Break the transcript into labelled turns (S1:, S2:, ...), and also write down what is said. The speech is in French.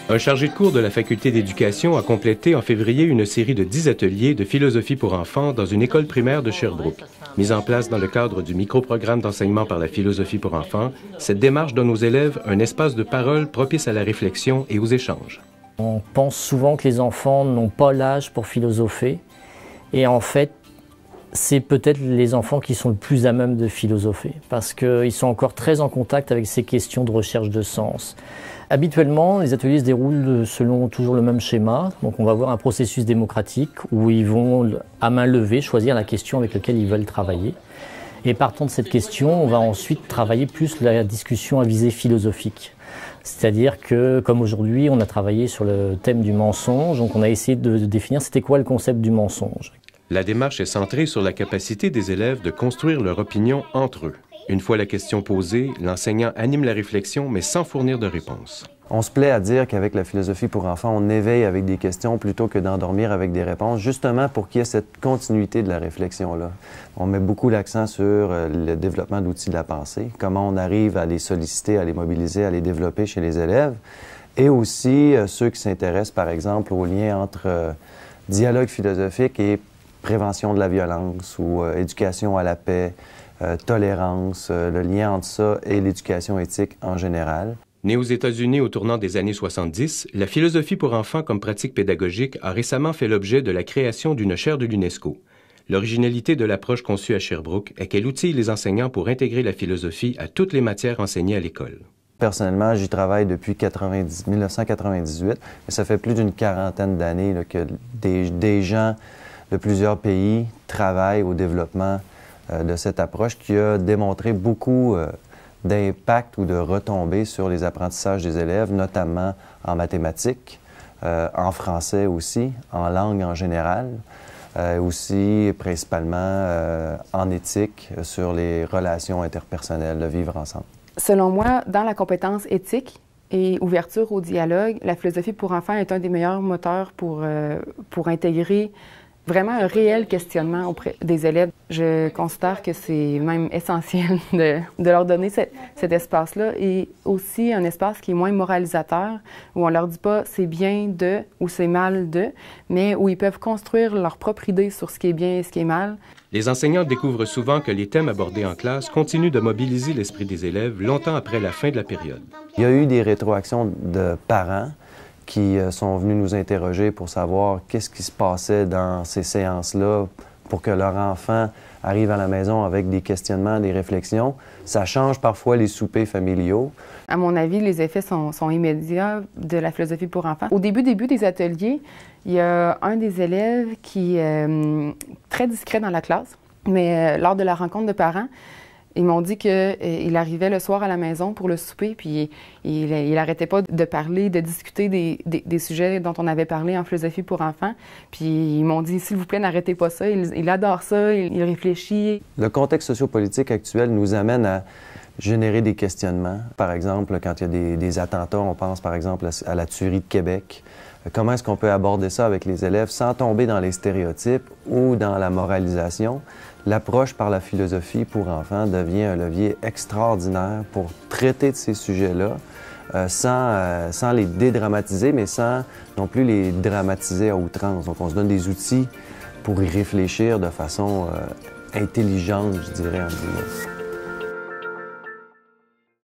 S1: Un chargé de cours de la Faculté d'éducation a complété en février une série de 10 ateliers de philosophie pour enfants dans une école primaire de Sherbrooke. Mise en place dans le cadre du micro-programme d'enseignement par la philosophie pour enfants, cette démarche donne aux élèves un espace de parole propice à la réflexion et aux échanges.
S2: On pense souvent que les enfants n'ont pas l'âge pour philosopher et en fait, c'est peut-être les enfants qui sont le plus à même de philosopher parce qu'ils sont encore très en contact avec ces questions de recherche de sens. Habituellement, les ateliers se déroulent selon toujours le même schéma. Donc on va avoir un processus démocratique où ils vont, à main levée, choisir la question avec laquelle ils veulent travailler. Et partant de cette question, on va ensuite travailler plus la discussion à visée philosophique. C'est-à-dire que, comme aujourd'hui, on a travaillé sur le thème du mensonge, donc on a essayé de définir c'était quoi le concept du mensonge.
S1: La démarche est centrée sur la capacité des élèves de construire leur opinion entre eux. Une fois la question posée, l'enseignant anime la réflexion, mais sans fournir de réponse.
S3: On se plaît à dire qu'avec la philosophie pour enfants, on éveille avec des questions plutôt que d'endormir avec des réponses, justement pour qu'il y ait cette continuité de la réflexion-là. On met beaucoup l'accent sur le développement d'outils de la pensée, comment on arrive à les solliciter, à les mobiliser, à les développer chez les élèves, et aussi ceux qui s'intéressent, par exemple, au lien entre dialogue philosophique et prévention de la violence ou éducation à la paix, tolérance, le lien entre ça et l'éducation éthique en général.
S1: Née aux États-Unis au tournant des années 70, la philosophie pour enfants comme pratique pédagogique a récemment fait l'objet de la création d'une chaire de l'UNESCO. L'originalité de l'approche conçue à Sherbrooke est qu'elle outille les enseignants pour intégrer la philosophie à toutes les matières enseignées à l'école.
S3: Personnellement, j'y travaille depuis 1998, et ça fait plus d'une quarantaine d'années que des gens de plusieurs pays travaillent au développement de cette approche qui a démontré beaucoup d'impact ou de retombées sur les apprentissages des élèves, notamment en mathématiques, en français aussi, en langue en général, aussi principalement en éthique, sur les relations interpersonnelles, le vivre ensemble.
S4: Selon moi, dans la compétence éthique et ouverture au dialogue, la philosophie pour enfants est un des meilleurs moteurs pour intégrer vraiment un réel questionnement auprès des élèves. Je considère que c'est même essentiel de leur donner cet espace-là et aussi un espace qui est moins moralisateur, où on leur dit pas c'est bien de ou c'est mal de, mais où ils peuvent construire leur propre idée sur ce qui est bien et ce qui est mal.
S1: Les enseignants découvrent souvent que les thèmes abordés en classe continuent de mobiliser l'esprit des élèves longtemps après la fin de la période.
S3: Il y a eu des rétroactions de parents qui sont venus nous interroger pour savoir qu'est-ce qui se passait dans ces séances-là pour que leur enfant arrive à la maison avec des questionnements, des réflexions. Ça change parfois les soupers familiaux.
S4: À mon avis, les effets sont immédiats de la philosophie pour enfants. Au début des ateliers, il y a un des élèves qui est très discret dans la classe, mais lors de la rencontre de parents, ils m'ont dit qu'il arrivait le soir à la maison pour le souper, puis il n'arrêtait pas de parler, de discuter des sujets dont on avait parlé en philosophie pour enfants. Puis ils m'ont dit, s'il vous plaît, n'arrêtez pas ça, il adore ça, il réfléchit.
S3: Le contexte sociopolitique actuel nous amène à générer des questionnements. Par exemple, quand il y a des attentats, on pense par exemple à la tuerie de Québec. Comment est-ce qu'on peut aborder ça avec les élèves sans tomber dans les stéréotypes ou dans la moralisation? L'approche par la philosophie pour enfants devient un levier extraordinaire pour traiter de ces sujets-là sans les dédramatiser, mais sans non plus les dramatiser à outrance. Donc on se donne des outils pour y réfléchir de façon intelligente, je dirais, en guillemets.